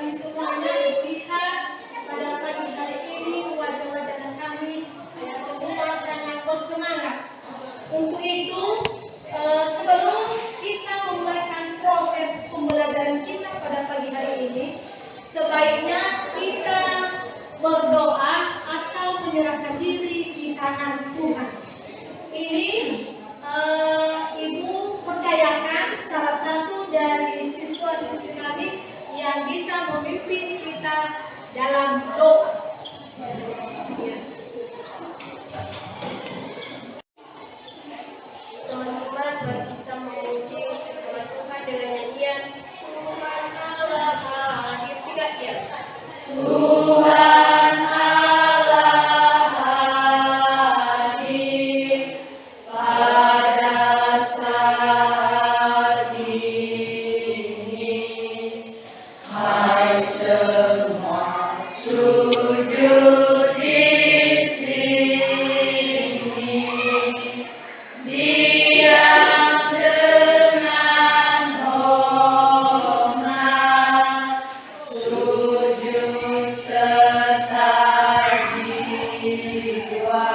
kami semuanya lihat pada pagi hari ini wajah-wajah kami ya semua sangat bersemangat. Untuk itu sebelum kita memulaikan proses pembelajaran kita pada pagi hari ini, sebaiknya kita berdoa atau menyerahkan diri di tangan Tuhan. Ini Ibu percayakan salah satu dari siswa-siswi kami yang bisa memimpin kita dalam doa. Teman-teman, mari kita memuji firman Tuhan dengan nyanyian Tuhan Allah hadir. Tiga ya. Tuhan Allah hadir pada saat ini. Hai semua sujud di sini. Diam dengan hormat, sujud serta jiwa,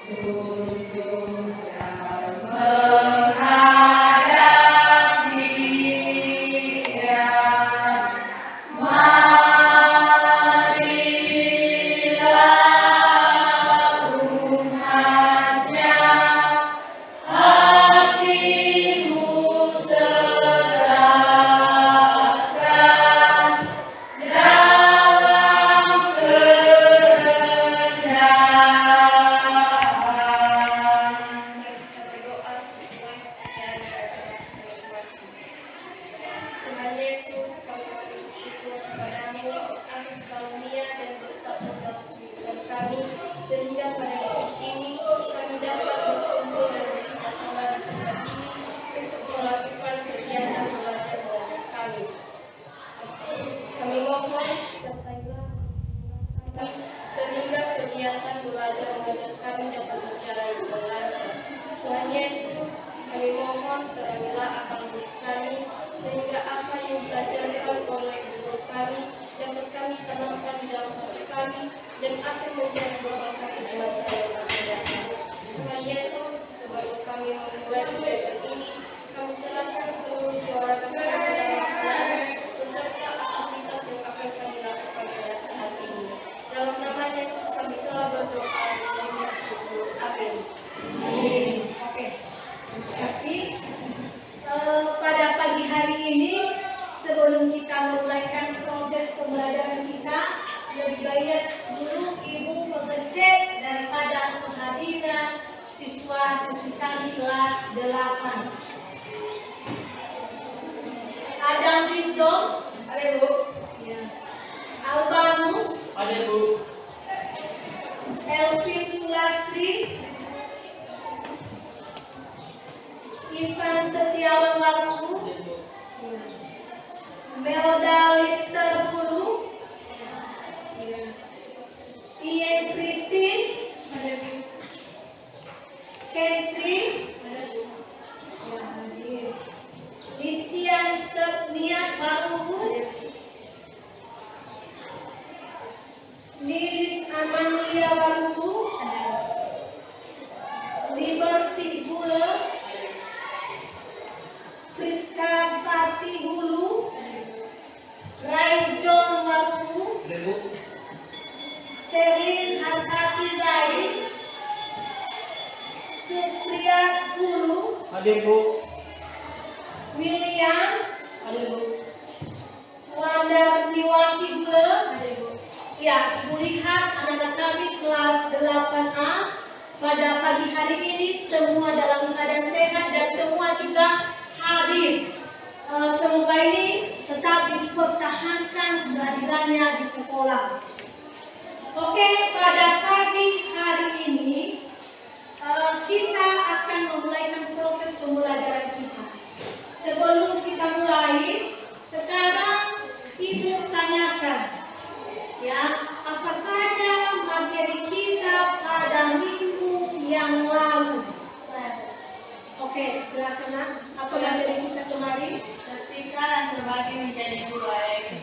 tunduk dan menghadap Dia. Marilah umatnya, hatimu serahkan dalam kerendahan. Berdoa sesuai ajaran masing-masing. Tuhan Yesus, kami mengucap syukur kepadamu atas karunia dan berkat dalam kehidupan kami, sehingga pada waktu ini kami dapat berkumpul dan bersama-sama di tempat ini untuk melakukan kegiatan belajar kami. Kami mohon sertailah kami sehingga kegiatan belajar mengajar kami dapat berjalan dengan lancar. Tuhan Yesus, kami mohon terangilah akan murid kami sehingga apa yang diajarkan oleh guru kami dapat kami tanamkan di dalam hati kami dan akan menjadi berkat di masa yang akan datang. Tuhan Yesus, sebelum kami memulai belajar ini, kami serahkan seluruh juara kami dalam tangan beserta aktivitas yang akan kami lakukan pada saat ini. Dalam nama Yesus kami telah berdoa dan bersyukur. Amin. Oke, terima kasih. Pada pagi hari ini, sebelum kita memulaikan proses pembelajaran kita, lebih baik dulu Ibu mengecek daripada kehadiran siswa-siswi kami kelas 8. Adam Wisdom, Ada Bu. ya. Albanus, Ada Bu. Elvin Sulastri, Ivan Setiawan Waruku, Melda Lister Guru, Ian Christine, Kentri, Lician Sepniat Waruku, Nilis Amanulia Waruku, Libersi Gula, Priska Fati Hulu, Rai John Waruku, Ada Bu. Selin Hartati Zaid, Supriyat Hulu, Ada Bu. William, Ada Bu. Wandar Niwaki Gula. Ya, Ibu lihat anak-anak kami kelas 8A pada pagi hari ini semua dalam keadaan sehat dan semua juga hadir. Semoga ini tetap dipertahankan kehadirannya di sekolah. Oke, pada pagi hari ini kita akan memulaikan proses pembelajaran kita. Sebelum kita mulai, sekarang Ibu tanyakan, ya, apa saja materi kita pada minggu yang lalu? Oke, silakan. Apa materi kita kemarin? Ketika terbagi menjadi dua, yaitu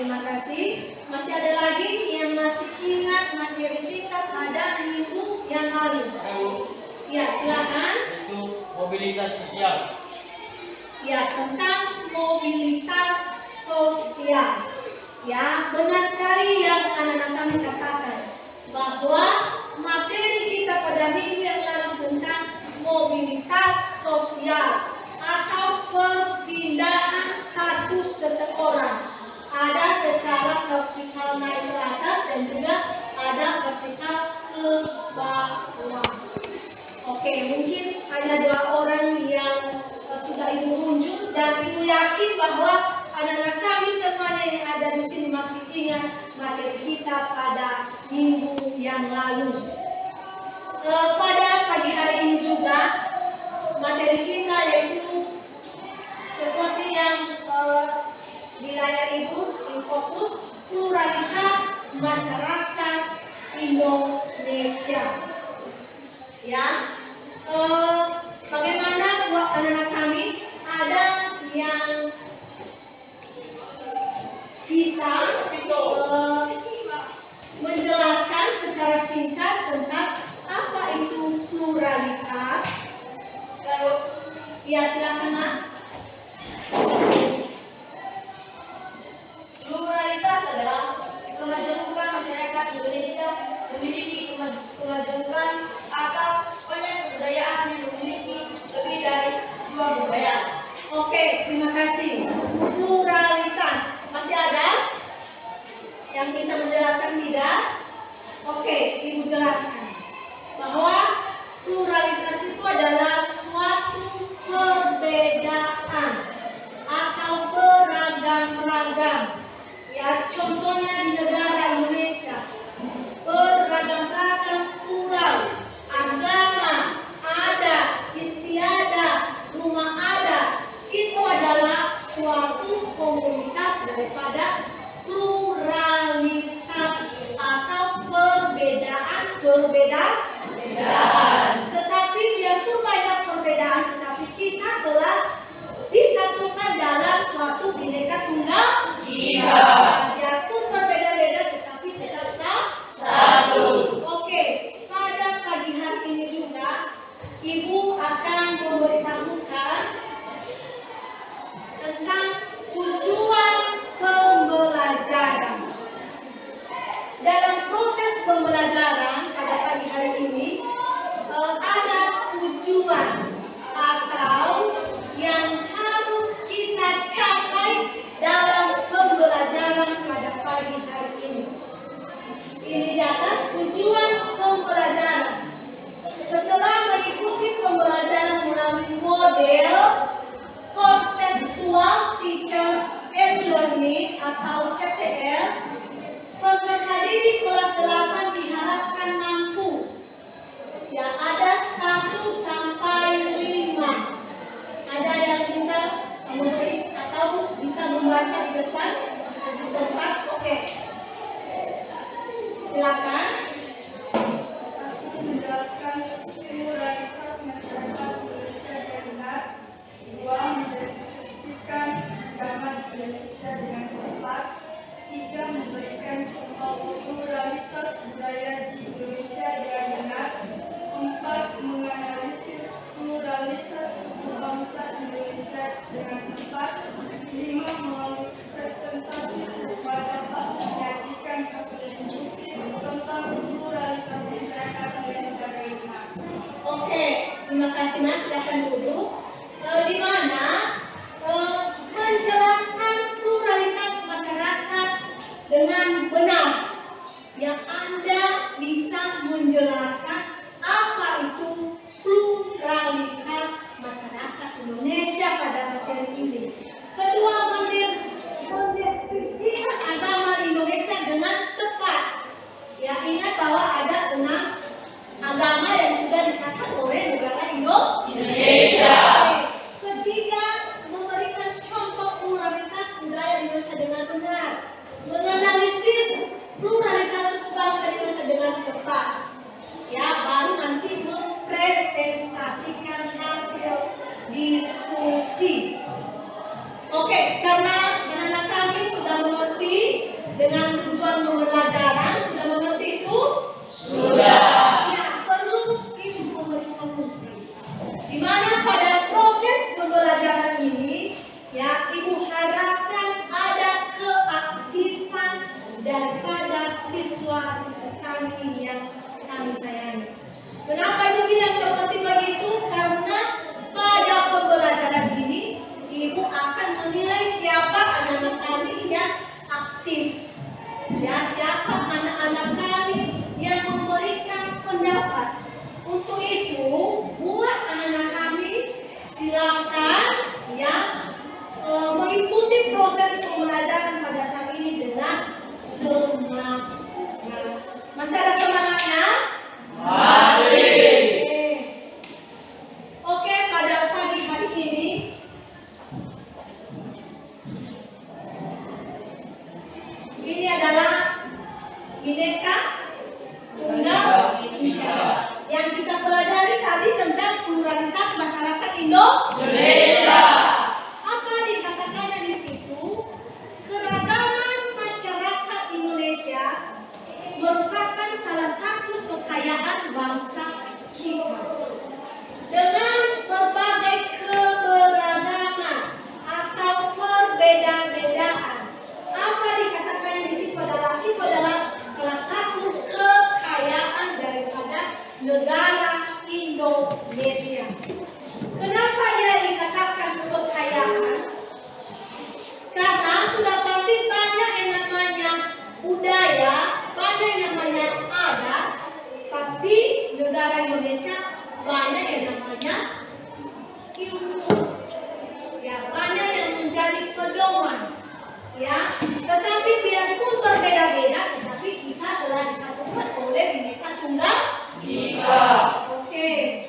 terima kasih. Masih ada lagi yang masih ingat materi kita pada minggu yang lalu? Ya, silakan. Itu mobilitas sosial. Ya, tentang mobilitas sosial. Ya, benar sekali yang anak-anak kami katakan bahwa materi kita pada minggu yang lalu tentang mobilitas sosial atau perpindahan status seseorang. Ada secara vertikal naik ke atas dan juga ada vertikal ke bawah. Oke, mungkin hanya 2 orang yang sudah ibu unjuk dan ibu yakin bahwa anak-anak kami semuanya yang ada di sini masih ingat materi kita pada minggu yang lalu. Pada pagi hari ini juga materi kita yaitu seperti yang di layar ibu di fokus pluralitas masyarakat Indonesia. Ya, bagaimana buat anak-anak kami ada yang bisa menjelaskan secara singkat tentang apa itu pluralitas? Ya, silakan, Mak. Pluralitas adalah kemajemukan masyarakat Indonesia memiliki kemajemukan atau banyak kebudayaan yang memiliki lebih dari 2 budaya. Oke, terima kasih. Pluralitas masih ada yang bisa menjelaskan tidak? Oke, ibu jelaskan bahwa pluralitas itu adalah suatu perbedaan atau beragam-ragam. Ya, contohnya di negara Indonesia, beragam-ragam plural, agama ada, istiadat, rumah ada, itu adalah suatu komunitas daripada pluralitas atau perbedaan. Tetapi biarpun banyak perbedaan, tetapi kita telah disatukan dalam suatu Bhinneka Tunggal Ika. Biarpun berbeda-beda, tetapi tetap satu. Oke, pada pagi hari ini juga ibu akan memberitahukan tentang tujuan pembelajaran. Dalam proses pembelajaran pada pagi hari ini ada tujuan atau yang harus kita capai dalam pembelajaran pada pagi hari ini. Ini di atas tujuan pembelajaran. Setelah mengikuti pembelajaran melalui model Contextual Teacher and Learning atau CTL, peserta didik kelas 8 diharapkan mampu. Ya, ada 1 sampai 5. Ada yang bisa memberi atau bisa membaca di depan di tempat. Oke, silakan. Menjelaskan pluralitas masyarakat Indonesia dengan benar. 2. Mendeskripsikan agama di Indonesia dengan tepat. 3. Memberikan contoh pluralitas budaya di Indonesia dengan benar. 4. Menganalisis pluralitas suku bangsa Indonesia dengan tepat. 5. Melalui presentasi sesuai dapat menyajikan hasil diskusi tentang pluralitas masyarakat Indonesia dengan benar. Oke, terima kasih Mas. Silakan duduk. Di mana menjelaskan pluralitas masyarakat dengan benar. Yang Anda bisa menjelaskan apa itu pluralitas masyarakat Indonesia pada materi ini. Kedua, mendeskripsikan agama di Indonesia dengan tepat. Ya, ingat bahwa ada 6 agama yang sudah disahkan oleh negara Indonesia. Indonesia. Apa dikatakannya di situ? Keragaman masyarakat Indonesia merupakan salah satu kekayaan bangsa kita. Dengan berbagai keberagaman atau perbedaan-bedaan, apa dikatakannya di situ adalah itu adalah salah satu kekayaan daripada negara Indonesia. Kenapa dia dikatakan kekayaan? Karena sudah pasti banyak yang namanya budaya, banyak yang namanya adat. Pasti negara Indonesia banyak yang namanya ilmu. Ya, banyak yang menjadi pedoman. Ya, tetapi biarpun berbeda-beda, tetapi kita telah disatukan oleh Bhinneka Tunggal Ika. Oke.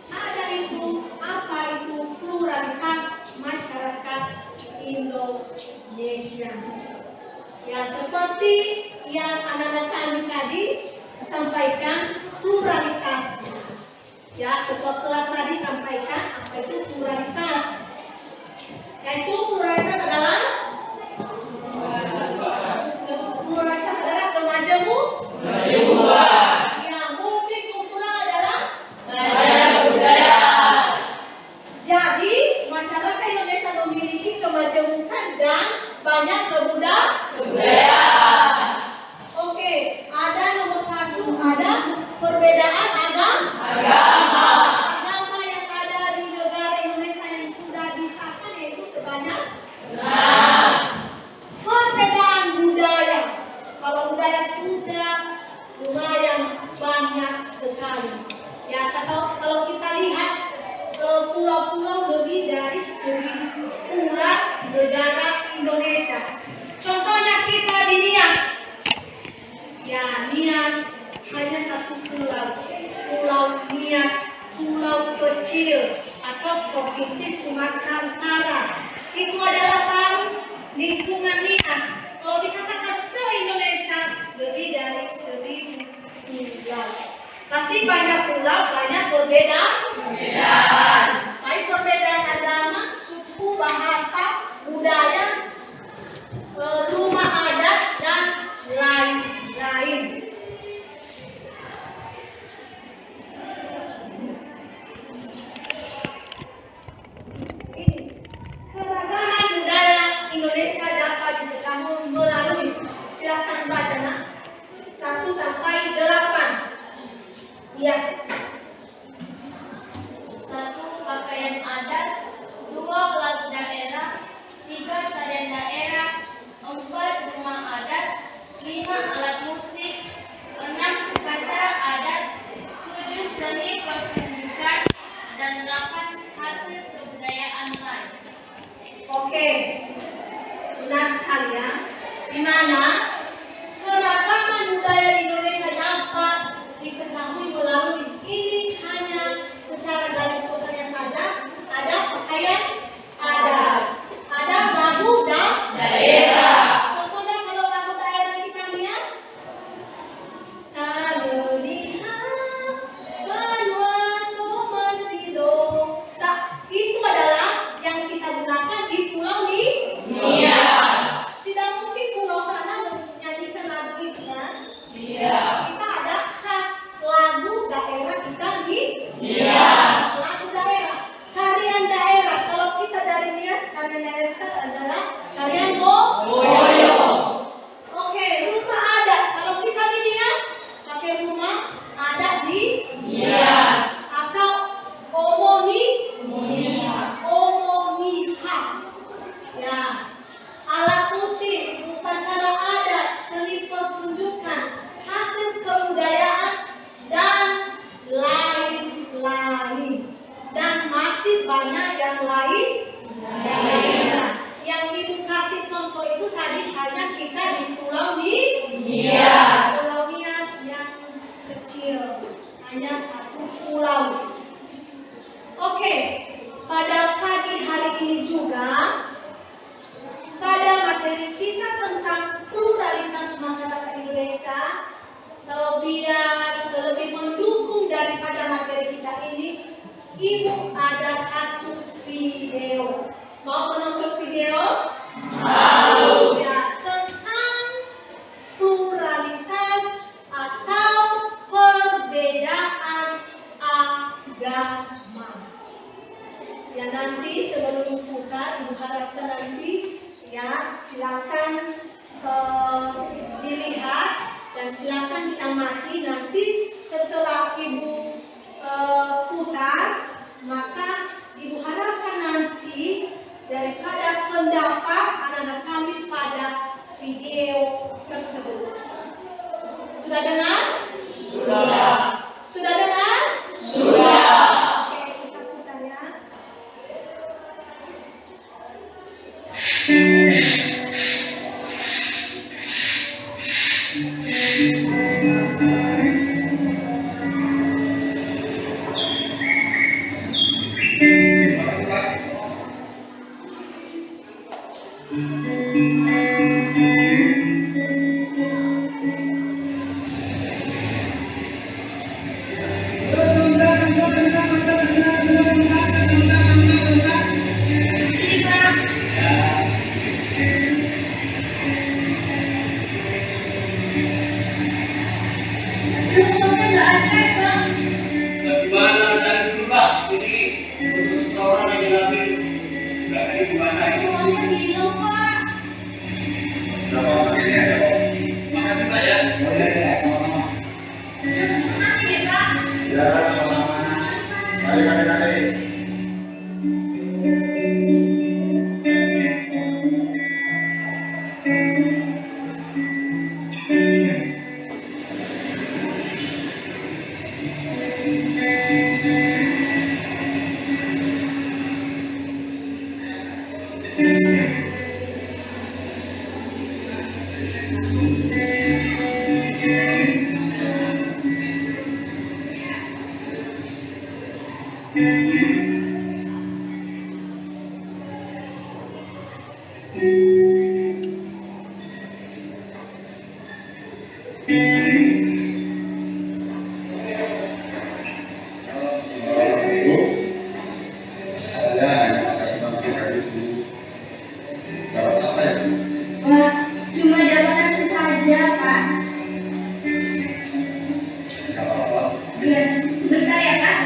Ada itu, apa itu pluralitas masyarakat Indonesia. Ya, seperti yang anak-anak kami tadi sampaikan pluralitas. Ya, ketua kelas tadi sampaikan apa itu pluralitas. Yaitu pluralitas adalah kemajemukan. Ya, multikultural adalah kebudayaan. Jadi, masyarakat Indonesia memiliki kemajemukan dan banyak kebudayaan. Oke, ada nomor satu, ada perbedaan agama. Agama yang ada di negara Indonesia yang sudah disahkan yaitu sebanyak 6. Perbedaan budaya. Kalau budaya sudah lumayan banyak sekali. Ya, kalau kita lihat pulau-pulau lebih dari 1.000 pulau negara Indonesia. Contohnya kita di Nias. Ya, Nias hanya satu pulau. Pulau Nias, pulau kecil atau provinsi Sumatera Utara. Itu adalah paus lingkungan Nias. Kalau dikatakan se-Indonesia lebih dari 1.000 pulau. Pasti banyak pulau, banyak perbedaan. Baik perbedaan agama, suku, bahasa, budaya, rumah adat, dan lain-lain. Keragaman budaya Indonesia dapat diketahui melalui, silakan baca nak, 1 sampai 8. Ya. 1. Pakaian adat. 2. Lagu daerah. 3. Tarian daerah. 4. Rumah adat. 5. Alat musik. 6. Upacara adat. 7. Seni pertunjukan. Dan 8. Hasil kebudayaan lain. Oke. Benar sekali ya. Di mana keragaman budaya di Indonesia dapat diketahui melalui ini hanya secara garis besarnya saja. Ada pakaian adat, ada lagu daerah. Contohnya kalau lagu daerah kita Nias, kalau lihat benua somasido, itu adalah yang kita gunakan di Pulau Nias. Tidak mungkin pulau sana menyanyikan lagu itu ya. Kita ada khas lagu daerah kita di Nias. Lagu daerah, tarian daerah. Kalau kita dari Nias, tarian daerah kita adalah tarian boyo. Oke, rumah adat. Kalau kita di Nias, pakai rumah adat di Nias. Atau omomiha. Ya, alat musik, upacara adat, seni pertunjukan, hasil kebudayaan, dan lain-lain. Dan masih banyak yang lain. Yang Ibu kasih contoh itu tadi hanya kita di Pulau Nias. Pulau Nias yang kecil, hanya satu pulau. Oke, pada pagi hari ini juga pada materi kita tentang pluralitas masyarakat Indonesia, biar lebih mendukung daripada materi kita ini, Ibu ada satu video. Mau menonton video? Mau. Ya, tentang pluralitas atau perbedaan agama. Ya, nanti sebelum buka, Ibu harapkan nanti ya silakan dilihat dan silakan diamati. Nanti setelah Ibu putar, maka Ibu harapkan nanti daripada pendapat anak-anak kami pada video tersebut. Sudah dengar? Sudah. Sudah dengar? Sudah. Oke, kita putar ya. Bagaimana dari dulu Pak? Ini untuk orang yang lagi nggak ada gimana ini? Makasih Pak ya. Ya, sama-sama. Mari. Cuma dapat nasi saja, Pak. Iya, sebentar ya, Pak.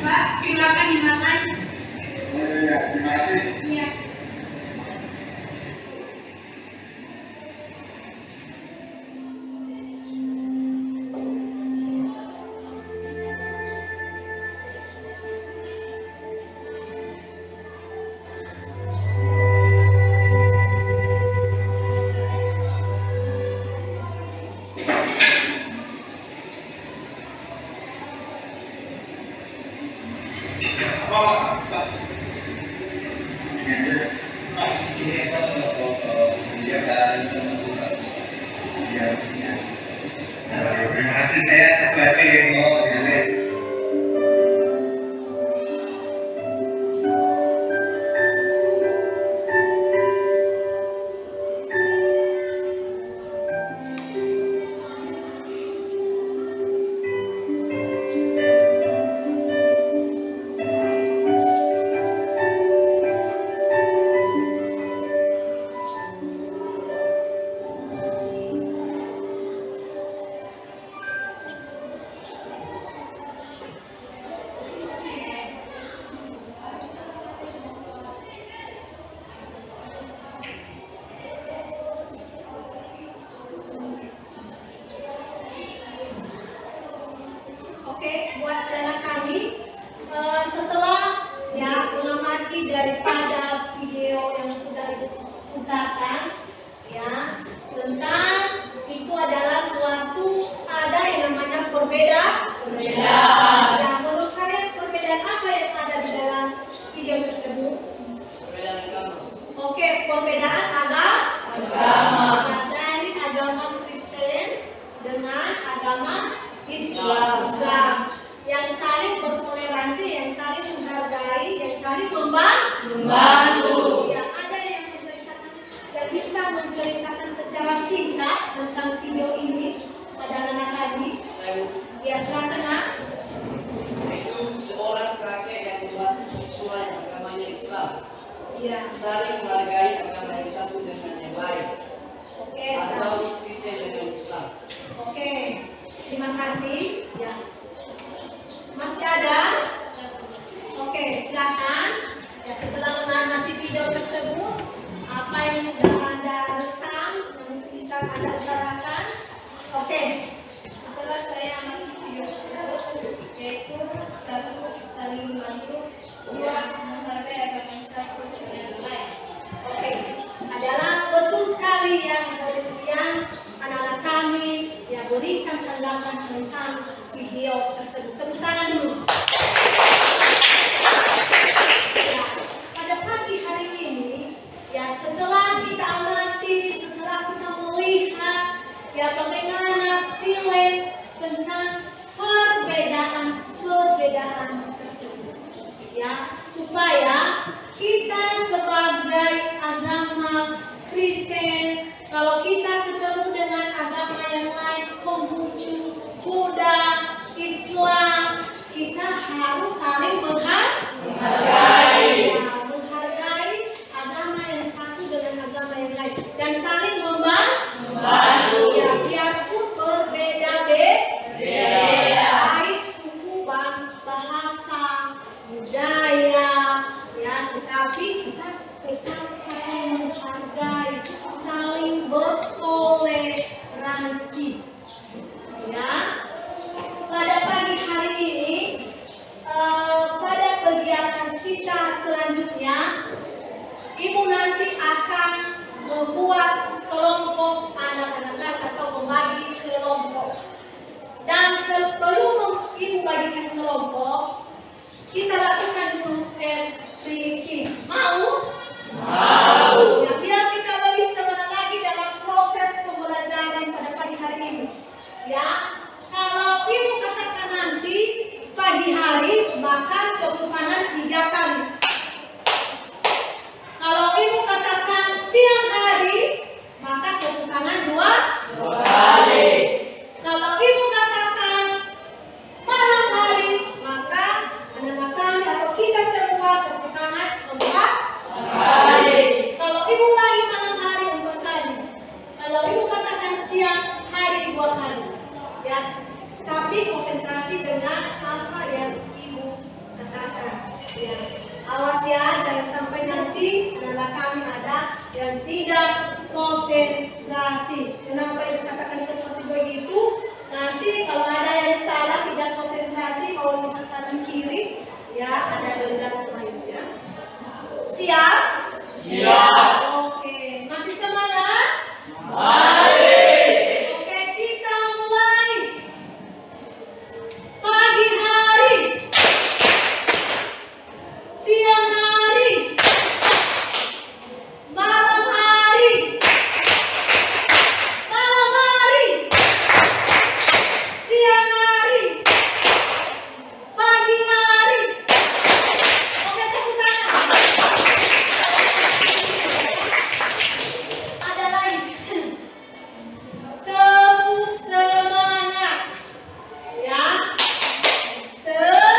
Pak, silakan dimakan. Terima kasih. Iya. Terima kasih, saya satu aja yang mau dilihat. Oke, buat anak kami, setelah ya mengamati daripada video yang sudah diputarkan, ya tentang itu adalah suatu ada yang namanya perbedaan. Ya, menurut kalian perbedaan apa yang ada di dalam video tersebut? Perbedaan agama. Oke, perbedaan agama. Ya, dari akan Anda utarakan? Oke. Setelah saya amati video tersebut, yaitu 1. Saling membantu, 2. Menghargai agama yang satu dengan yang lain. Oke, adalah betul sekali yang anak-anak kami yang berikan tanggapan tentang video tersebut. Tepuk tangan dulu. Ya, pada pagi hari ini, ya setelah kita amati, setelah kita melihat, ya bagaimana film tentang perbedaan tersebut, ya supaya kita sebagai agama Kristen, kalau kita ketemu dengan agama yang lain, Konghucu, Buddha, Islam, kita harus saling menghargai, agama yang satu dengan agama yang lain, dan saling membantu. Ya, biarpun berbeda baik suku, bahasa, budaya, ya, tetapi kita tetap saling menghargai, saling bertoleransi. Ya, pada pagi hari ini, pada kegiatan kita selanjutnya, Ibu nanti akan membuat kelompok anak-anak atau membagi kelompok. Dan sebelum Ibu bagikan kelompok, kita lakukan dulu tes speaking. Mau? Ya, biar kita lebih semangat lagi dalam proses pembelajaran pada pagi hari ini. Ya, kalau Ibu katakan nanti pagi hari, maka tepuk tangan 3 kali. Kalau Ibu katakan siang hari, maka tepuk tangan 2 kali. Kalau Ibu katakan malam hari, maka anak-anak kami atau kita semua tepuk tangan 4 kali. Kalau Ibu lagi malam hari 4 kali. Kalau Ibu katakan siang hari 2 kali. Ya, tapi konsentrasi dengan apa yang Ibu katakan. Ya, awas ya, jangan sampai nanti anak-anak kami ada yang tidak konsentrasi. Kenapa Ibu katakan seperti begitu? Nanti kalau ada yang salah, tidak konsentrasi, kalau Ibu katakan kiri, ya ada denda sama Ibu ya. Siap? Siap. Oke, masih semangat? Masih. Oke, kita mulai. Pagi hari, siang hari, malam hari, siang hari, pagi hari. Oke, tepuk tangan. Ada lagi. Tepuk semangat. Ya. Semangat.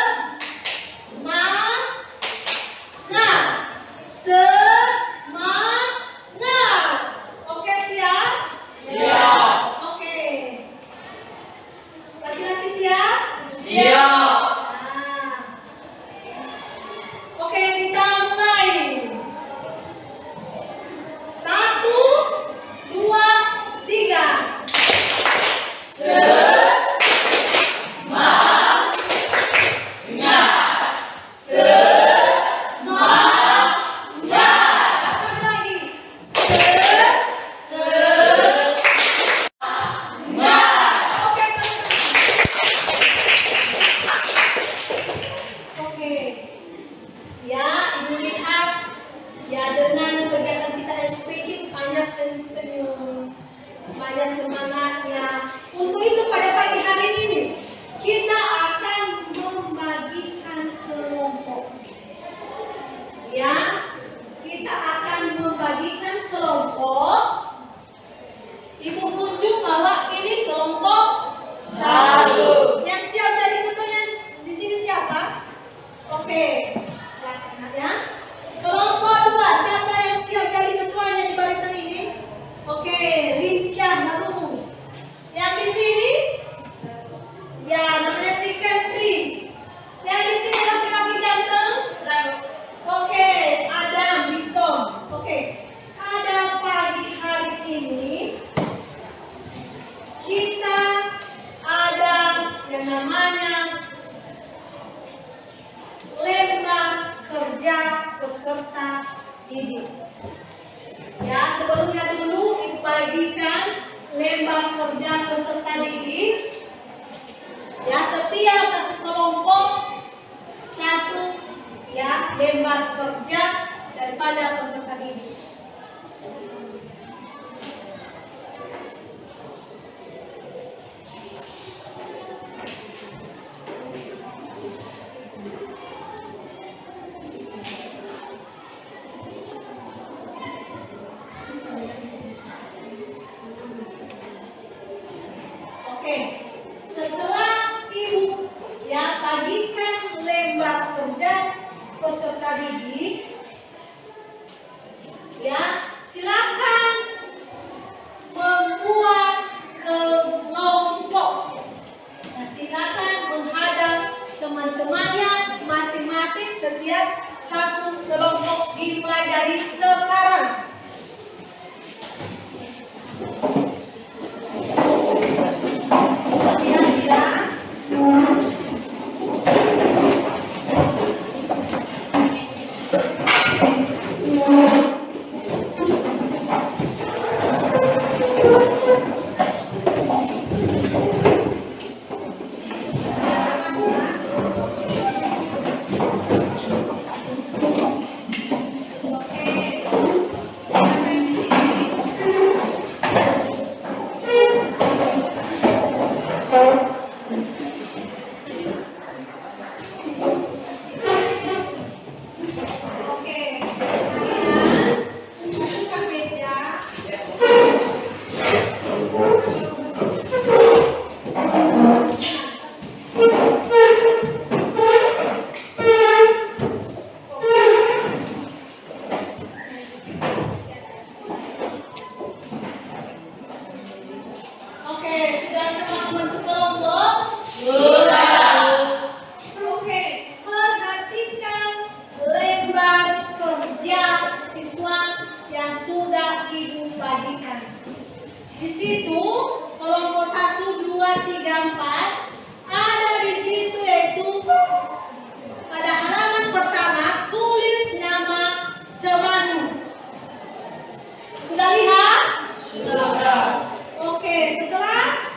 Oke, siap? Siap. Oke. Laki-laki siap? Siap. Nah. Oke, kita mulai. 1, 2, 3. Sekali lagi. Oke, oke. Ya, Ibu lihat ya dengan kegiatan kita speaking banyak senyum-senyum, banyak semangatnya. Untuk itu pada pagi hari ini kita akan membagikan kelompok. Ya, kita akan membagikan kelompok. Ibu tunjuk bahwa ini kelompok 1. Yang siap jadi ketuanya di sini siapa? Oke, ya. Kelompok 2, siapa yang siap jadi ketuanya di barisan ini? Oke, Lincah Maru. Yang di sini, ya namanya si Kentri. Yang di sini laki-laki ganteng. Oke, Adam Bistom. Oke, pada pagi hari ini peserta didik. Ya, sebelumnya dulu Ibu bagikan lembar kerja peserta didik. Ya, setiap satu kelompok satu ya lembar kerja daripada peserta didik. Oke, setelah Ibu ya bagikan lembar kerja peserta didik, ya silakan membuat kelompok. Nah, silakan menghadap teman-temannya masing-masing setiap satu kelompok dimulai dari sekarang. Kira-kira di situ kelompok 1, 2, 3, 4 ada di situ, yaitu pada halaman pertama tulis nama temanmu. Sudah lihat? Sudah. Oke, setelah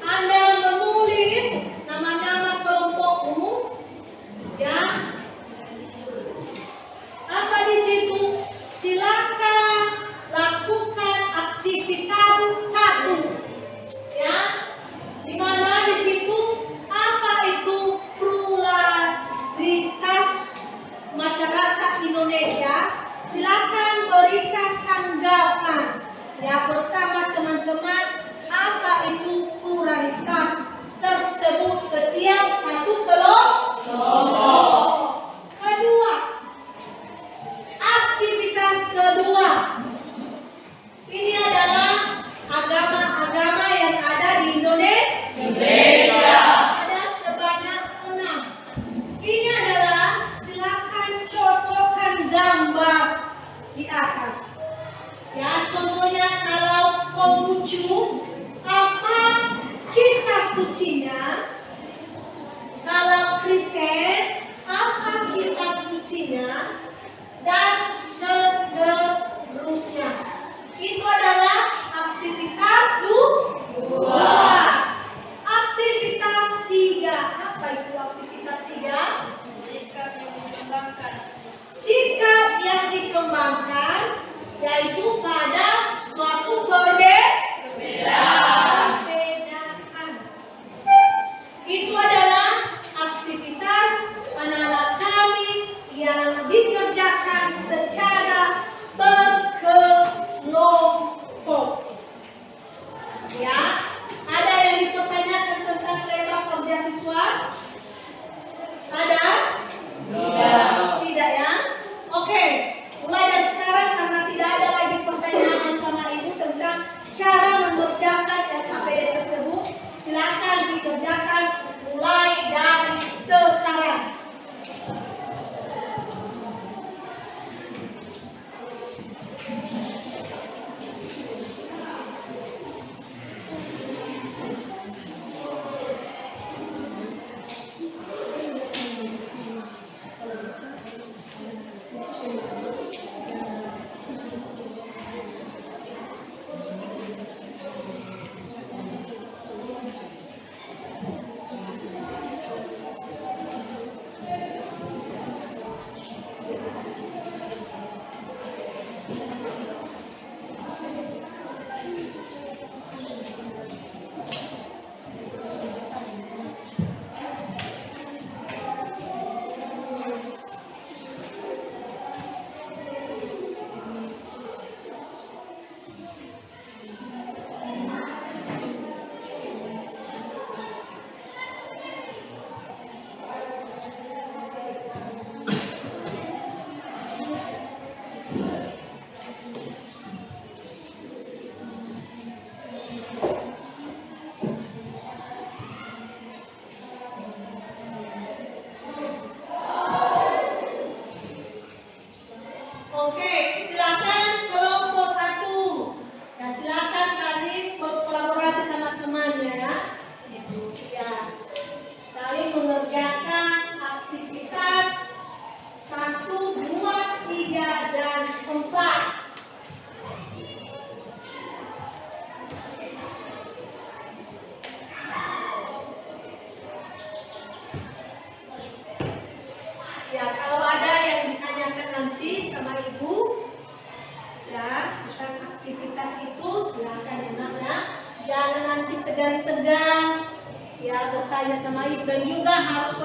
Anda menulis nama-nama kelompokmu, ya, apa di situ? Silakan lakukan aktivitas 1, ya, di mana di situ apa itu pluralitas masyarakat Indonesia. Silakan berikan tanggapan ya bersama teman-teman apa itu pluralitas tersebut setiap satu kelompok. Kedua, aktivitas kedua. Ini adalah agama-agama yang ada di Indonesia. Ada sebanyak 6. Ini adalah silakan cocokkan gambar di atas. Ya, contohnya kalau Konghucu, apa kitab sucinya? Kalau Kristen, apa kitab sucinya? Dan seterusnya. Itu adalah aktivitas 2. Aktivitas 3. Apa itu aktivitas 3? Sikap yang dikembangkan. Sikap yang dikembangkan yaitu pada suatu perbedaan. Itu adalah aktivitas anak-anak kami yang dikerjakan secara berkelompok. Ya, ada yang dipertanyakan tentang lembar kerja siswa? Ada? Tidak ya? Oke, mulai dari sekarang karena tidak ada lagi pertanyaan sama Ibu tentang cara mengerjakan LKPD tersebut, silakan dikerjakan mulai dari sekarang. segan-segan ya bertanya sama ibu, dan juga harus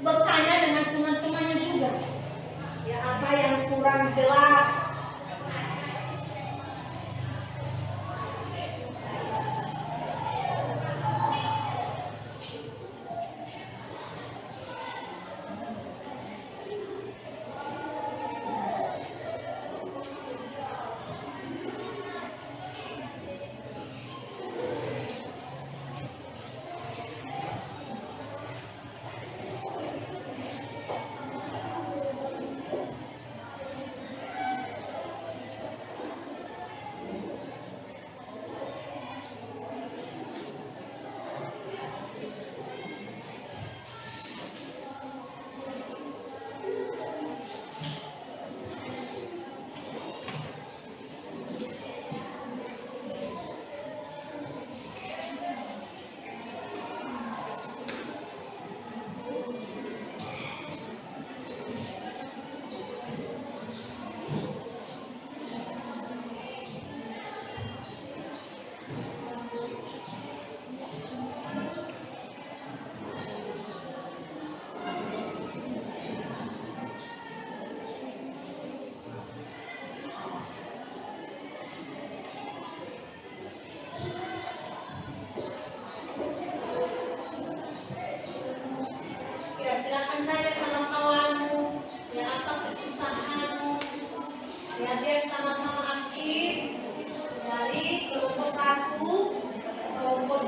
bertanya dengan teman-temannya juga. Ya apa yang kurang jelas. Ya silakan tanya sama kawanmu, ya apa kesusahanmu, ya biar sama-sama aktif dari kelompok 1, kelompok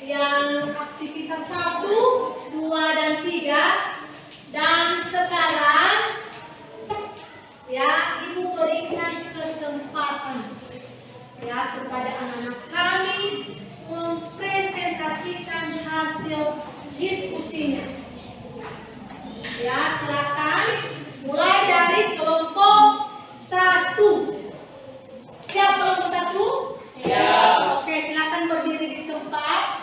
yang aktivitas 1, 2, dan 3. Dan sekarang ya, Ibu berikan kesempatan ya kepada anak-anak kami mempresentasikan hasil diskusinya. Ya, silakan mulai dari kelompok 1. Siap kelompok 1? Siap. Oke, silakan berdiri di tempat.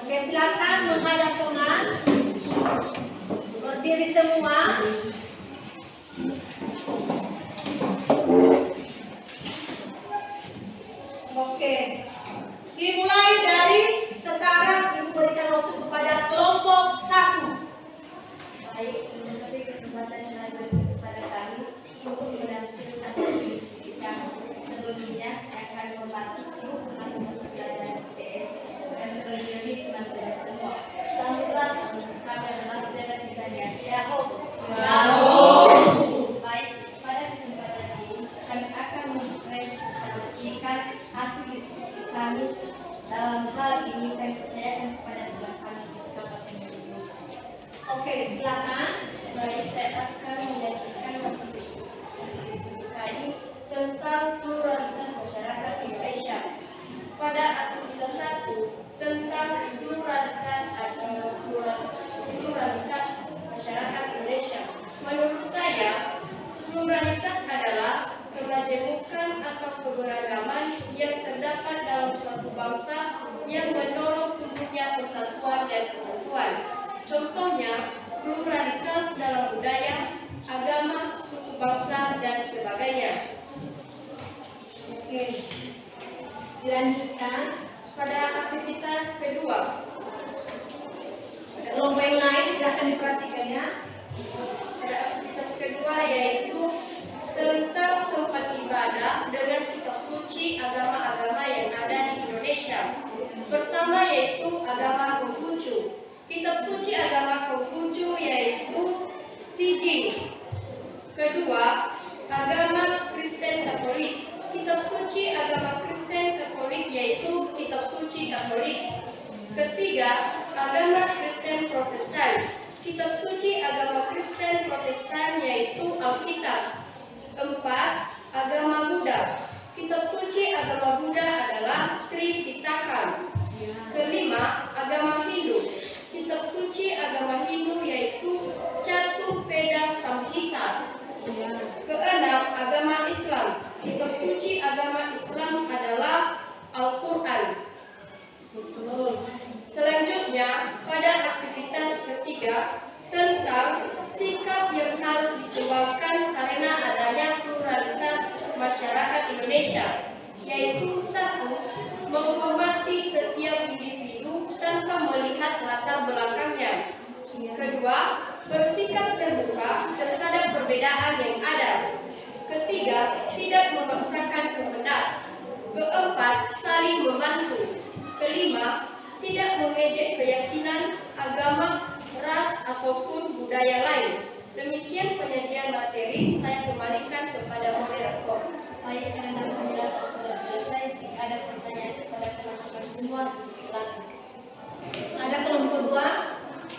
Oke, silakan menghadap teman. Berdiri semua. Oke. Dimulai dari sekarang, Ibu berikan waktu kepada kelompok 1. Baik, terima kasih kesempatan yang ada kepada kami untuk menampilkan diskusi kami. Sebelumnya, saya akan membantu masuk pelajaran IPS dan terlebih lebih teman-teman semua. Sambutlah kami adalah saudara kita yang siapa? Baik, pada kesempatan ini kami akan mempresentasikan hasil diskusi kami. Dalam hal ini kami percayakan kepada teman kami di Kabupaten Bogor. Oke, silakan. Baik, saya akan menyampaikan hasil diskusi kami tentang pluralitas masyarakat Indonesia. Pada aktivitas 1 tentang pluralitas masyarakat Indonesia. Menurut saya, pluralitas adalah kemajemukan atau keberagaman yang terdapat dalam suatu bangsa yang mendorong tumbuhnya persatuan dan kesatuan. Contohnya, pluralitas dalam budaya, agama, suku bangsa, dan sebagainya. Oke. Dilanjutkan. Pada aktivitas kedua, Kelompok yang lain silakan diperhatikan ya. pada aktivitas kedua yaitu tentang tempat ibadah dengan kitab suci agama-agama yang ada di Indonesia. Pertama yaitu agama Konghucu. Kitab suci agama Konghucu yaitu Sijing. Kedua, agama Kristen Katolik. Kitab suci agama Kristen Katolik yaitu Kitab Suci Katolik. Ketiga, agama Kristen Protestan. Kitab suci agama Kristen Protestan yaitu Alkitab. Keempat, agama Buddha. Kitab suci agama Buddha adalah Tripitaka. Kelima, agama Hindu. Kitab suci agama Hindu yaitu Caturveda Samhita. Keenam, agama Islam. Kitab suci agama Islam adalah Al-Quran. Selanjutnya, pada aktivitas ketiga tentang sikap yang harus dikembangkan karena adanya pluralitas masyarakat Indonesia, yaitu 1. Menghormati setiap individu tanpa melihat latar belakangnya. Kedua, bersikap terbuka terhadap perbedaan yang ada. Ketiga, tidak memaksakan kehendak. Keempat, saling membantu. Kelima, tidak mengejek keyakinan, agama, ras, ataupun budaya lain. Demikian penyajian materi, saya kembalikan kepada moderator. Baik, karena penjelasan sudah selesai, jika ada pertanyaan kepada teman-teman semua, silakan. Ada kelompok 2?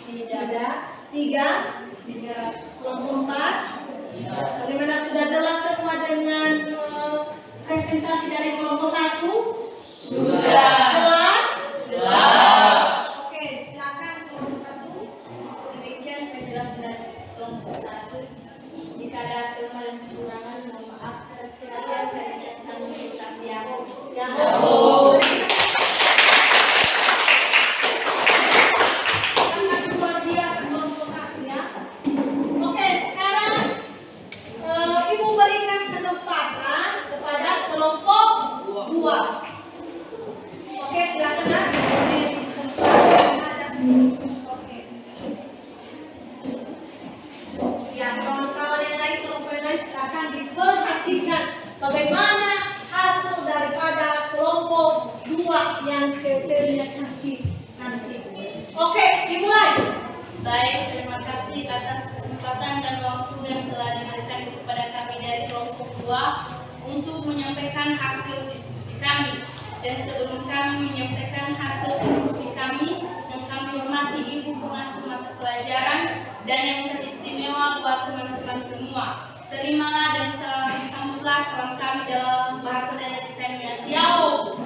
Tidak. 3? Kelompok 4? Bagaimana, sudah jelas semua dengan presentasi dari kelompok 1? Sudah. Jelas? Jelas. Oke, silakan kelompok 1. Demikian penjelasan dari kelompok 1. Jika ada kelemahan dan kekurangan, mohon maaf. Atas sekalian kami ucapkan terima kasih. Ya. Sangat luar biasa kelompok 1 ya. Oke, sekarang Ibu berikan kesempatan kepada kelompok 2. Oke, silakan ya. Oke. Ya, kawan-kawan yang lain, kelompok yang lain silakan diperhatikan bagaimana hasil daripada kelompok 2 yang cewek-ceweknya cantik. Oke, dimulai. Baik, terima kasih atas kesempatan dan waktu yang telah diberikan kepada kami dari kelompok 2 untuk menyampaikan hasil diskusi kami. Dan sebelum kami menyampaikan hasil diskusi kami, yang kami hormati Ibu Pengasuh mata pelajaran dan yang teristimewa buat teman-teman semua. Terimalah dan sambutlah salam kami dalam bahasa daerah kita ini. Siao.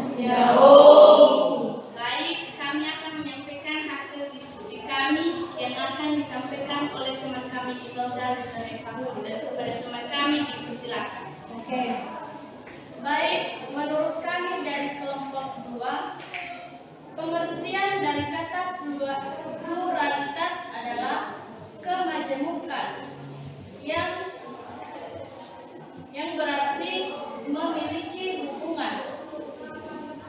Baik, kami akan menyampaikan hasil diskusi kami yang akan disampaikan oleh teman kami Imelda dan Eva, dan kepada teman kami dipersilakan. Oke. Baik, menurut kami dari kelompok 2, pengertian dari kata pluralitas adalah kemajemukan yang berarti memiliki hubungan.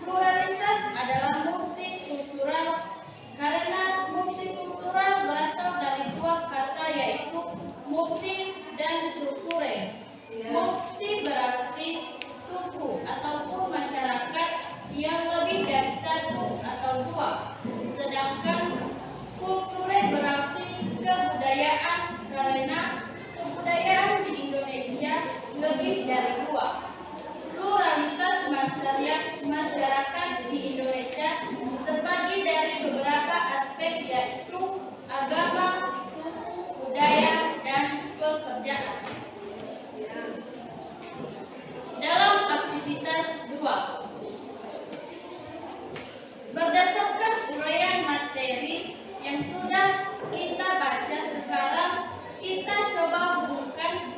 Pluralitas adalah multikultural karena multikultural berasal dari dua kata yaitu multi dan kulture. Multi berarti suku ataupun masyarakat yang lebih dari satu atau dua, sedangkan kulture berarti kebudayaan karena kebudayaan di Indonesia lebih dari dua. Pluralitas masyarakat di Indonesia terbagi dari beberapa aspek yaitu agama, suku, budaya, dan pekerjaan. Dalam aktivitas 2, berdasarkan uraian materi yang sudah kita baca sekarang, kita coba hubungkan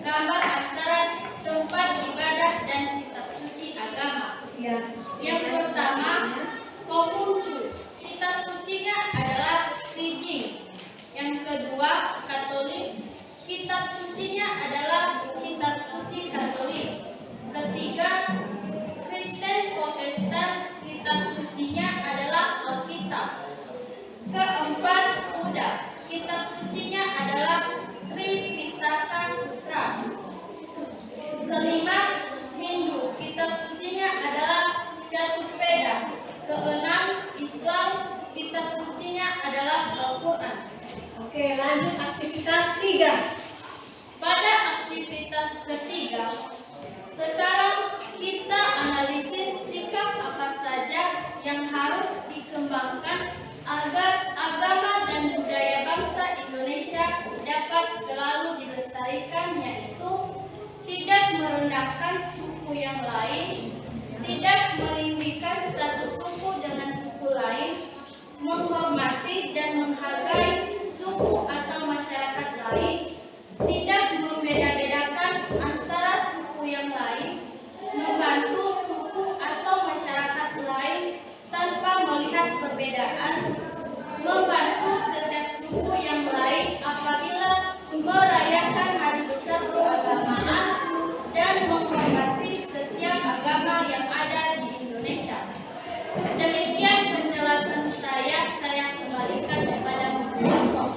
gambar antara tempat ibadah dan kitab suci agama. Ya. Yang pertama, Konghucu. Kitab sucinya adalah Sijing. Yang kedua, Katolik. Kitab sucinya adalah kitab suci Katolik. Ketiga, Kristen Protestan. Kitab sucinya adalah Alkitab. Keempat, Buddha. Kitab sucinya adalah Tripitaka Sutra. Kelima, Hindu. Kitab sucinya adalah Caturveda. Keenam, Islam. Kitab sucinya adalah Al-Quran. Oke, lanjut aktivitas 3. Pada aktivitas ketiga, sekarang kita analisis sikap apa saja yang harus dikembangkan agar agama dan budaya bangsa Indonesia dapat selalu dilestarikan, yaitu tidak merendahkan suku yang lain, tidak meninggikan satu suku dengan suku lain, menghormati dan menghargai suku atau masyarakat lain, tidak membeda-bedakan antara suku yang lain, membantu suku atau masyarakat lain tanpa melihat perbedaan, membantu setiap suku yang lain apabila merayakan hari besar keagamaan, dan menghormati setiap agama yang ada di Indonesia. Demikian penjelasan saya kembalikan kepada Bapak.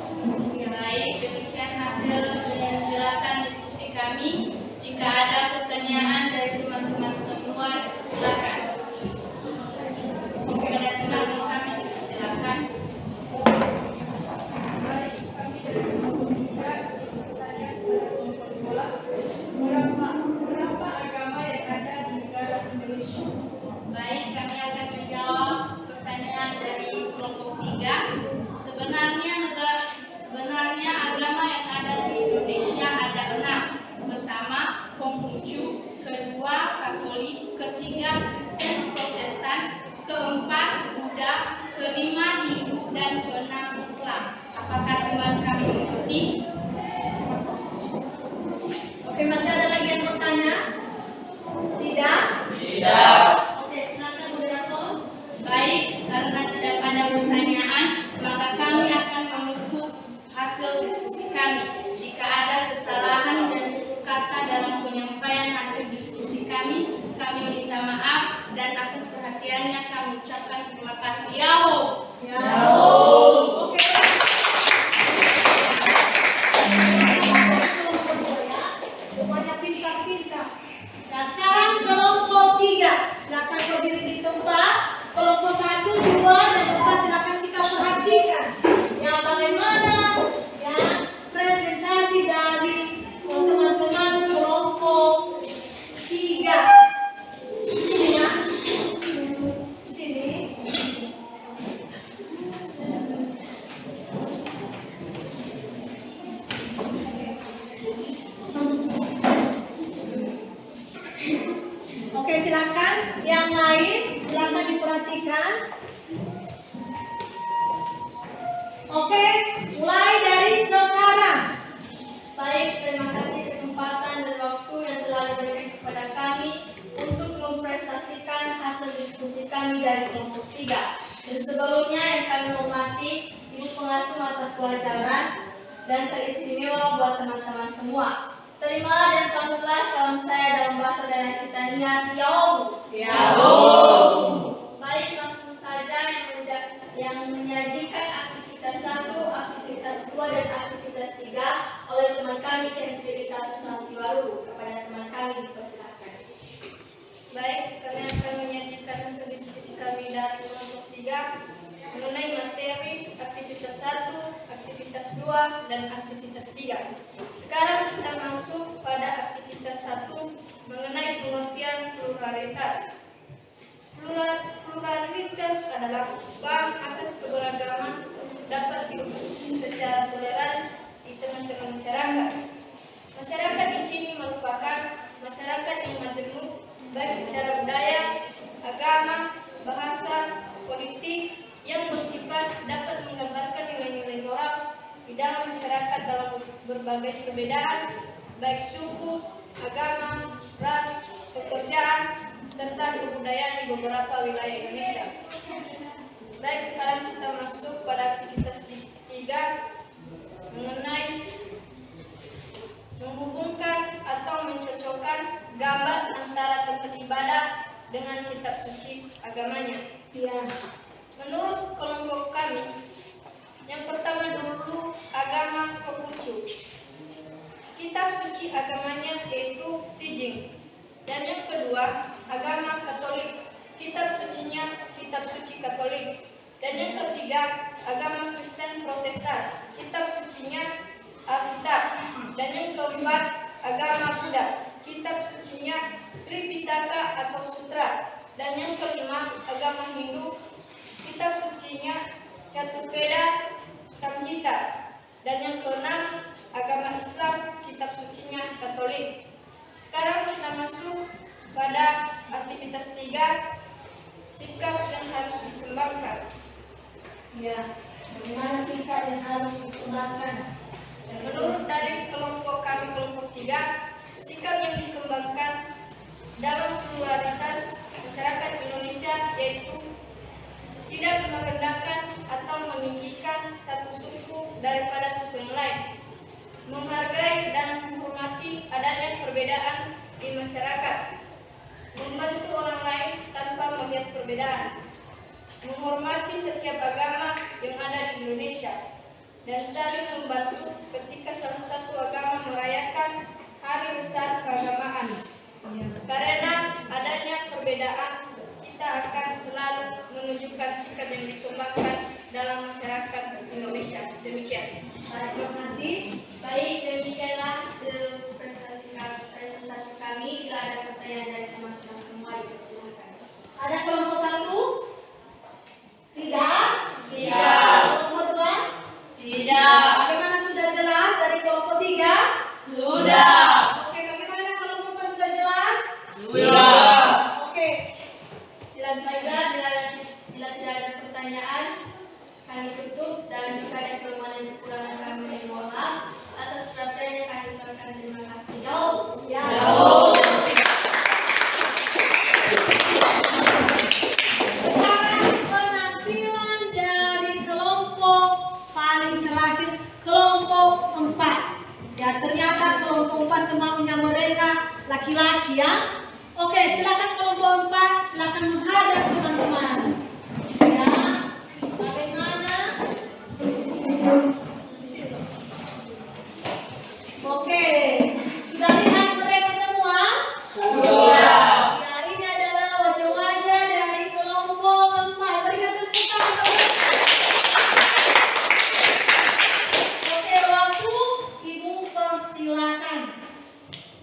Baik, demikian hasil penjelasan diskusi kami. Jika ada pertanyaan dari teman-teman semua, silakan. Kepada teman-teman kami, silakan. Berapa agama yang ada di negara Indonesia? Baik, kami akan menjawab pertanyaan dari kelompok 3. Sebenarnya agama yang ada di Indonesia ada 6. Pertama, Konghucu. Kedua, Katolik. Ketiga, Kristen Protestan. Keempat, Buddha. Kelima, Hindu. Dan keenam, Islam. Apakah teman kami mengerti? Oke, masih ada lagi yang bertanya? Tidak? Tidak. Oke, silakan moderator. Baik, karena tidak ada pertanyaan, maka kami akan menutup hasil diskusi kami. Jika ada kesalahan dan kata dalam penyampaian hasil diskusi kami minta maaf. silakan yang lain, silakan diperhatikan. Oke, mulai dari sekarang. Baik, terima kasih kesempatan dan waktu yang telah diberikan kepada kami untuk mempresentasikan hasil diskusi kami dari kelompok 3. Dan sebelumnya yang kami hormati Ibu Pengasuh Mata Pelajaran dan teristimewa buat teman-teman semua. Terimalah dan sambutlah salam saya dalam bahasa daerah kita Siaobu. Baik, langsung saja yang menyajikan aktivitas 1, aktivitas 2, dan aktivitas 3 oleh teman kami Kendrita Susanti Baru. Kepada teman kami dipersilakan. Baik, kami akan menyajikan hasil diskusi kami dari kelompok 3 mengenai materi aktivitas 1, aktivitas 2, dan aktivitas 3. Sekarang kita masuk pada aktivitas 1 mengenai pengertian pluralitas. Pluralitas adalah paham atas keberagaman untuk dapat hidup secara toleran di tengah-tengah masyarakat. Masyarakat di sini merupakan masyarakat yang majemuk, baik secara budaya, agama, bahasa, politik, yang bersifat dapat menggambarkan nilai-nilai moral di dalam masyarakat dalam berbagai perbedaan, baik suku, agama, ras, pekerjaan, serta kebudayaan di beberapa wilayah Indonesia. Baik, sekarang kita masuk pada aktivitas 3 mengenai menghubungkan atau mencocokkan gambar antara tempat ibadah dengan kitab suci agamanya. Menurut kelompok kami, yang pertama dulu agama Konghucu. Kitab suci agamanya yaitu Sijing. Dan yang kedua, agama Katolik. Kitab sucinya kitab suci Katolik. Dan yang ketiga, agama Kristen Protestan. Kitab sucinya Alkitab. Dan yang keempat, agama Buddha. Kitab sucinya Tripitaka atau Sutra. Dan yang kelima, agama Hindu. Kitab sucinya Caturveda Samhita. Dan yang keenam, agama Islam. Kitab sucinya Katolik. Sekarang kita masuk pada aktivitas 3, sikap yang harus dikembangkan. Bagaimana sikap yang harus dikembangkan? Menurut dari kelompok kami, kelompok 3, sikap yang dikembangkan dalam pluralitas masyarakat Indonesia yaitu tidak merendahkan atau meninggikan satu suku daripada suku yang lain, menghargai dan menghormati adanya perbedaan di masyarakat, membantu orang lain tanpa melihat perbedaan, menghormati setiap agama yang ada di Indonesia, dan saling membantu ketika salah satu agama merayakan hari besar keagamaan. Karena adanya perbedaan, kita akan selalu menunjukkan sikap yang dikembangkan dalam masyarakat Indonesia. Demikian. Terima kasih. Baik, demikianlah presentasi kami. Bila ada pertanyaan dari teman-teman semua, dipersilakan. Ada kelompok 1? Tidak. Kelompok 2? Tidak. Bagaimana, sudah jelas dari kelompok 3? Sudah. Oke, bagaimana kelompok 4 sudah jelas? Sudah. Oke. Dilanjutkan. Bila tidak ada pertanyaan, kami tutup, dan jika ada kelemahan dan kekurangan kami mohon maaf. Atas perhatiannya kami ucapkan terima kasih. Sekarang penampilan dari kelompok paling terakhir, kelompok 4. Ya, ternyata kelompok 4 semaunya mereka laki-laki ya. Oke, silakan kelompok 4, silakan menghadap teman-teman. Ya, bagaimana? Oke, sudah lihat mereka semua? Sudah. Ya, ini adalah wajah-wajah dari kelompok 4. Berikan tepuk tangan. Oke, waktu Ibu persilakan.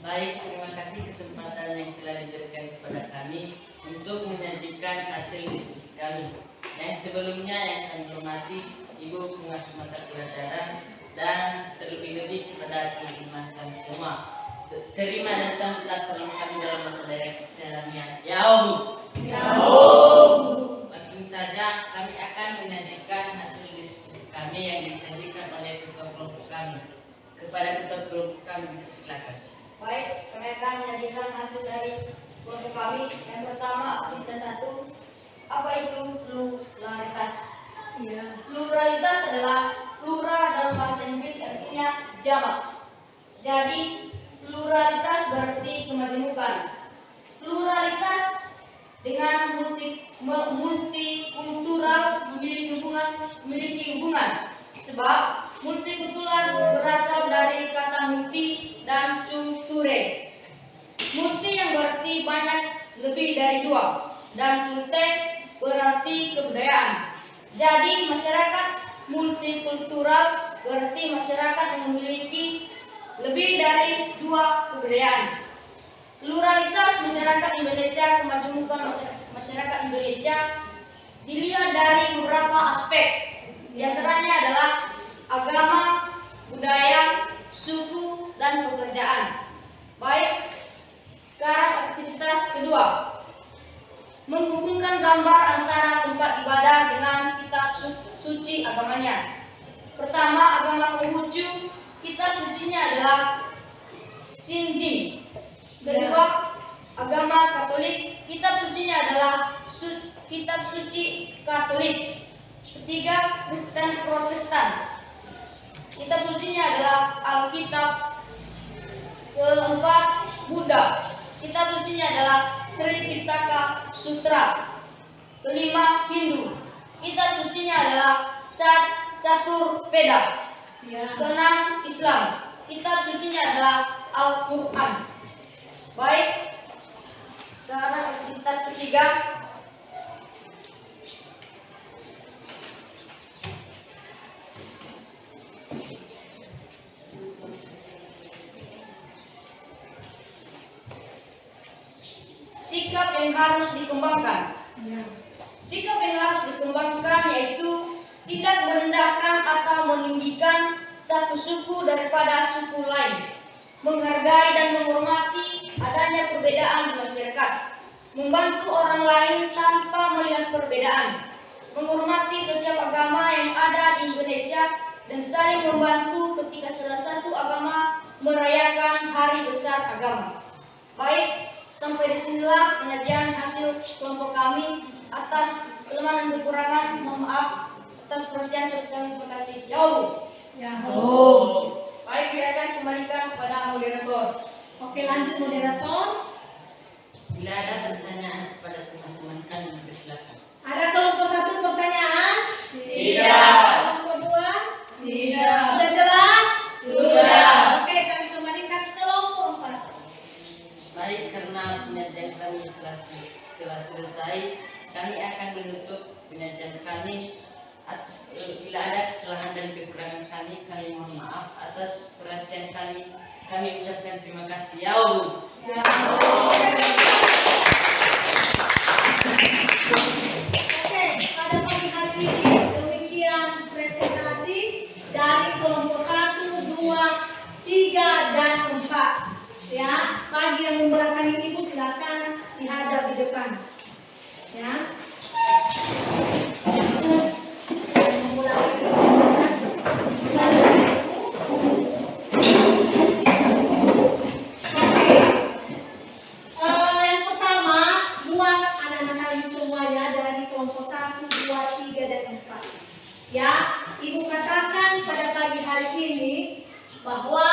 Baik, terima kasih kesempatan yang telah diberikan kepada kami untuk menyajikan hasil diskusi kami. Yang sebelumnya yang kami hormati Ibu Pengasuh Mata Pelajaran dan terlebih-lebih kepada teman-teman kami semua. Terima dan sambutlah salam kami dalam bahasa daerahnya. Shalom. Langsung saja kami akan menyajikan hasil diskusi kami yang disajikan oleh ketua kelompok kami. Kepada ketua kelompok kami, silakan. Baik, kami akan menyajikan hasil dari kelompok kami. Yang pertama, aktivitas 1. Apa itu pluralitas? Pluralitas adalah plural dalam bahasa Inggris, artinya jamak. Jadi, pluralitas berarti kemajemukan. Pluralitas dengan multikultural memiliki hubungan. Sebab multikultural berasal dari kata multi dan culture. Multi yang berarti banyak lebih dari 2 dan culture berarti kebudayaan. Jadi masyarakat multikultural berarti masyarakat yang memiliki lebih dari 2 kebudayaan. Pluralitas masyarakat Indonesia, kemajemukan masyarakat Indonesia dilihat dari beberapa aspek. Di antaranya adalah agama, budaya, suku, dan pekerjaan. Baik, sekarang aktivitas kedua. Menghubungkan gambar antara tempat ibadah dengan kitab suci agamanya. Pertama, agama Konghucu, kitab sucinya adalah Shinjin. Kedua, agama Katolik, kitab sucinya adalah kitab suci Katolik. Ketiga, Kristen Protestan, kitab sucinya adalah Alkitab. Keempat, Buddha, kitab sucinya adalah Tripitaka Sutra. Kelima, Hindu, kitab sucinya adalah Catur Veda. Keenam, Islam, kitab sucinya adalah Al-Quran. Baik, sekarang aktivitas ketiga. Sikap yang harus dikembangkan. Sikap yang harus dikembangkan yaitu tidak merendahkan atau meninggikan satu suku daripada suku lain, menghargai dan menghormati adanya perbedaan di masyarakat, membantu orang lain tanpa melihat perbedaan, menghormati setiap agama yang ada di Indonesia, dan saling membantu ketika salah satu agama merayakan hari besar agama. Baik, sampai disinilah penyajian hasil kelompok kami. Atas kelemahan dan kekurangan, mohon maaf. Atas perhatian saya terima kasih. Baik, saya akan kembalikan kepada moderator. Oke, lanjut moderator. Bila ada pertanyaan kepada teman-teman kami, silakan. Ada kelompok 1 pertanyaan? Tidak. Kelompok 2? Tidak. Sudah jelas? Sudah. Oke, kami kembalikan ke kelompok 4. Baik, karena penyajian kami telah selesai, kami akan menutup penyajian kami. Bila ada kesalahan dan kekurangan kami mohon maaf. Atas perhatian kami ucapkan terima kasih. Oke, pada pagi hari ini demikian presentasi dari kelompok 1, 2, 3, dan 4. Ya, bagi yang memberangkatkan ibu silakan dihadap di depan. Ya. Yang pertama, buat anak-anak kami semuanya dari kelompok 1, 2, 3, dan 4. Ya, ibu katakan pada pagi hari ini bahwa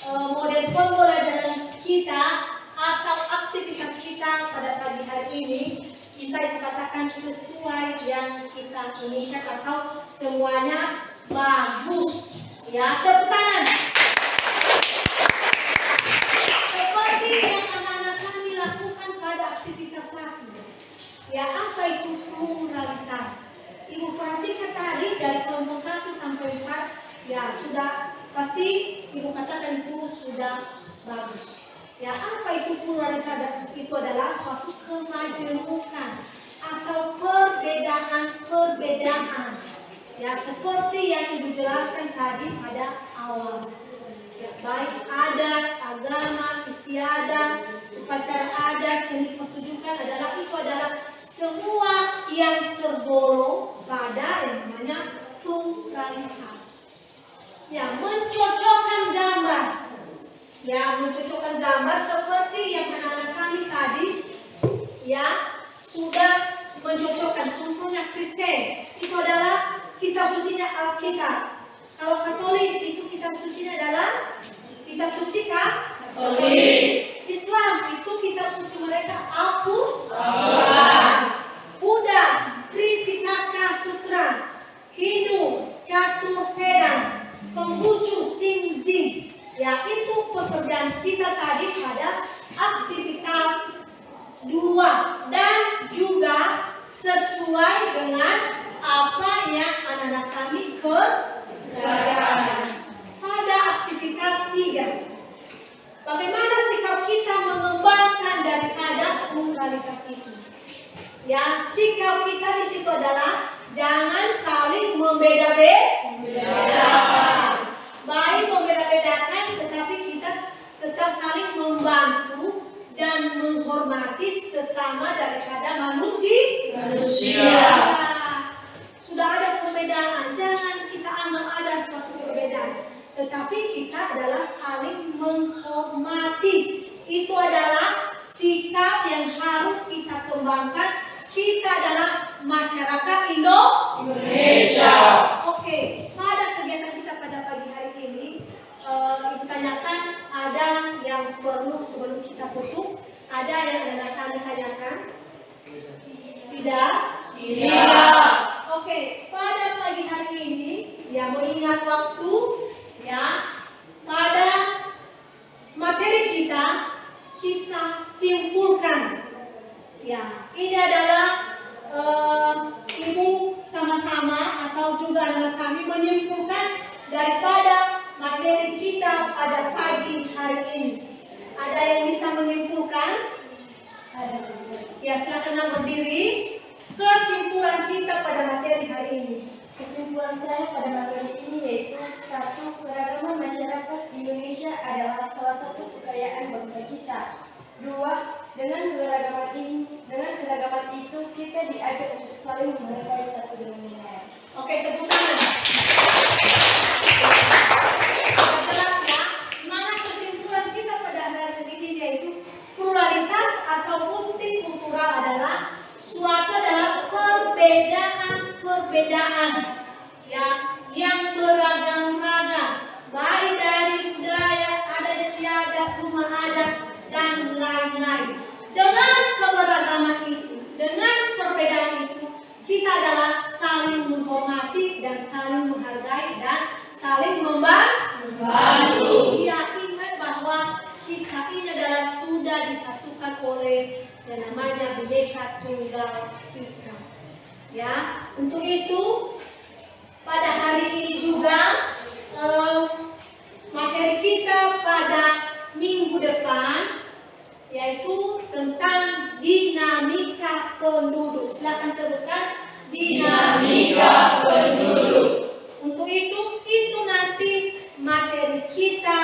model pembelajaran kita atau aktivitas kita pada pagi hari ini bisa dikatakan sesuai yang kita inginkan atau semuanya bagus. Ya, tepuk tangan. Seperti yang anak-anak kami lakukan pada aktivitas 1. Ya, apa itu pluralitas? Ibu perhatikan tadi dari kelompok 1 sampai 4, ya sudah pasti ibu katakan itu sudah bagus. Ya, apa itu pluralitas? Itu adalah suatu kemajemukan atau perbedaan. Ya, seperti yang ibu jelaskan tadi pada awal. Ya, baik adat, agama, istiadat, upacara adat, seni pertunjukan itu adalah semua yang tergolong pada yang namanya pluralitas. Ya, mencocokkan gambar. Ya, mencocokkan gambar seperti yang anak-anak kami tadi ya sudah mencocokkan sempurna Kristen. Itu adalah kitab sucinya Alkitab. Kalau Katolik itu kitab sucinya adalah kitab suci Katolik. Islam itu kitab suci mereka Al-Quran. Buddha Tripitaka Sutra. Hindu Catur Vedan. Konghucu Sinjing. Ya, itu pekerjaan kita tadi pada aktivitas 2 dan juga sesuai dengan apa yang anak-anak kami kerjakan. Pada aktivitas 3, bagaimana sikap kita mengembangkan daripada pluralitas itu? Ya, sikap kita di situ adalah jangan saling membeda-bedakan. Baik membeda-bedakan, tetapi kita tetap saling membantu dan menghormati sesama daripada manusia. Sudah ada perbedaan, jangan kita anggap ada suatu perbedaan, tetapi kita adalah saling menghormati. Itu adalah sikap yang harus kita kembangkan. Kita adalah masyarakat Indonesia. Oke, pada kegiatan kita pada pagi hari ini, Ibu tanyakan ada yang perlu sebelum kita tutup, ada yang anak kami tanyakan? Tidak? Tidak. Oke, pada pagi hari ini, ya mengingat waktu, ya pada materi kita simpulkan. Ya, ini adalah Ibu sama-sama atau juga anak kami menyimpulkan daripada materi kita pada pagi hari ini. Ada yang bisa menyimpulkan? Ya, silakan berdiri. Kesimpulan kita pada materi hari ini. Kesimpulan saya pada materi ini yaitu 1. Keragaman masyarakat Indonesia adalah salah satu kekayaan bangsa kita. 2. Dengan keragaman itu kita diajak untuk saling menghargai satu dengan yang lain. Oke, tepuk tangan. Jelas ya, mana kesimpulan kita pada hari ini yaitu pluralitas atau multikultural adalah suatu adalah perbedaan ya yang beragam-ragam, baik dari budaya, adat istiadat, rumah adat dan lain-lain. Dengan keberagaman itu, dengan perbedaan itu, kita adalah saling menghormati dan saling menghargai dan saling membantu. Ya, ingat bahwa kita ini adalah sudah disatukan oleh yang namanya Bhinneka Tunggal Ika. Ya, untuk itu pada hari ini juga materi kita pada minggu depan yaitu tentang dinamika penduduk. Silakan sebutkan dinamika penduduk. Untuk itu nanti materi kita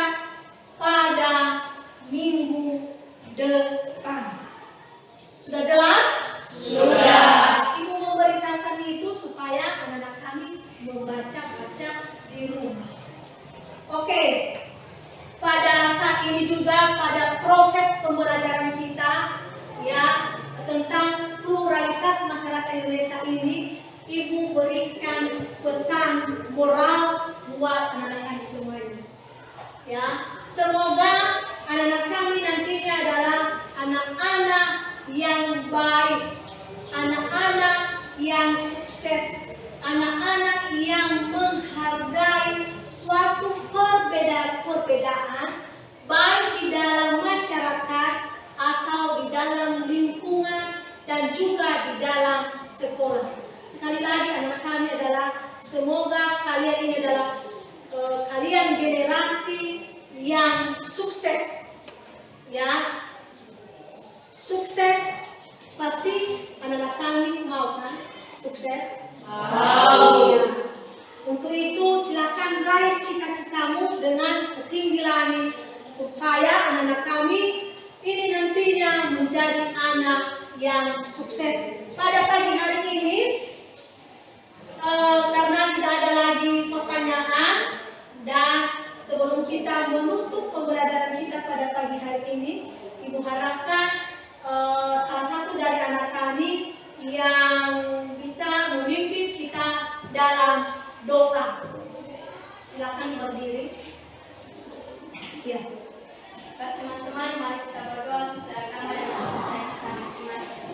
pada minggu depan. Sudah jelas? Sudah. Ibu memberitakan itu supaya anak-anak kami membaca-baca di rumah. Oke. Pada saat ini juga pada proses pembelajaran kita ya tentang pluralitas masyarakat Indonesia ini, Ibu berikan pesan moral buat anak-anak kami semuanya. Ya, semoga anak-anak kami nantinya adalah anak-anak yang baik, anak-anak yang sukses, anak-anak yang menghargai suatu perbedaan baik di dalam masyarakat atau di dalam lingkungan dan juga di dalam sekolah. Sekali lagi anak kami adalah semoga kalian ini adalah kalian generasi yang sukses. Ya, sukses pasti anak kami mau kan sukses? Mau. Ya. Untuk itu silakan raih cita-citamu dengan setinggi langit supaya supaya anak-anak kami ini nantinya menjadi anak yang sukses. Pada pagi hari ini, karena tidak ada lagi pertanyaan dan sebelum kita menutup pembelajaran kita pada pagi hari ini, Ibu harapkan salah satu dari anak kami yang bisa memimpin kita dalam doa. Silakan berdiri. Ya. Teman-teman, mari kita berdoa serahkan pada kepercayaan kita masing-masing.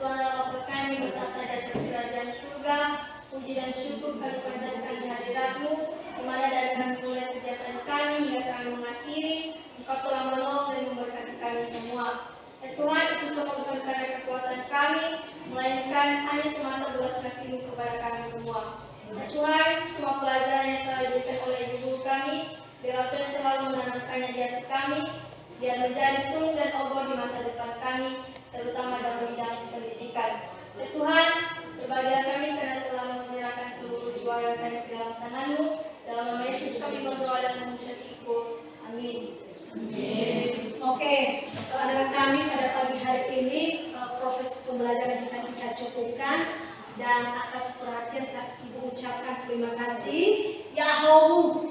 Tuhan Allah kami bertata di atas kerajaan surga, puji dan syukur kami panjatkan di hadirat-Mu, di mana dari kami mulai kegiatan kami hingga kami mengakhiri, Engkau telah menolong dan memberkati kami semua. Ya Tuhan, itu semua bukan karena kekuatan kami, melainkan hanya semata belas kasih-Mu kepada kami semua. Ya Tuhan, semua pelajaran yang telah diberikan oleh Ibu kami, biarlah Tuhan selalu menanamkannya di hati kami, biar menjadi sumber dan obor di masa depan kami, terutama dalam bidang pendidikan. Ya Tuhan, berbahagia kami karena telah menyerahkan seluruh jiwa kami ke dalam tangan-Mu. Dalam nama Yesus kami berdoa dan mengucap syukur. Amin. Oke, anak kami pada pagi hari ini proses pembelajaran kita cukupkan dan atas perhatian Ibu ucapkan terima kasih. Yahoo.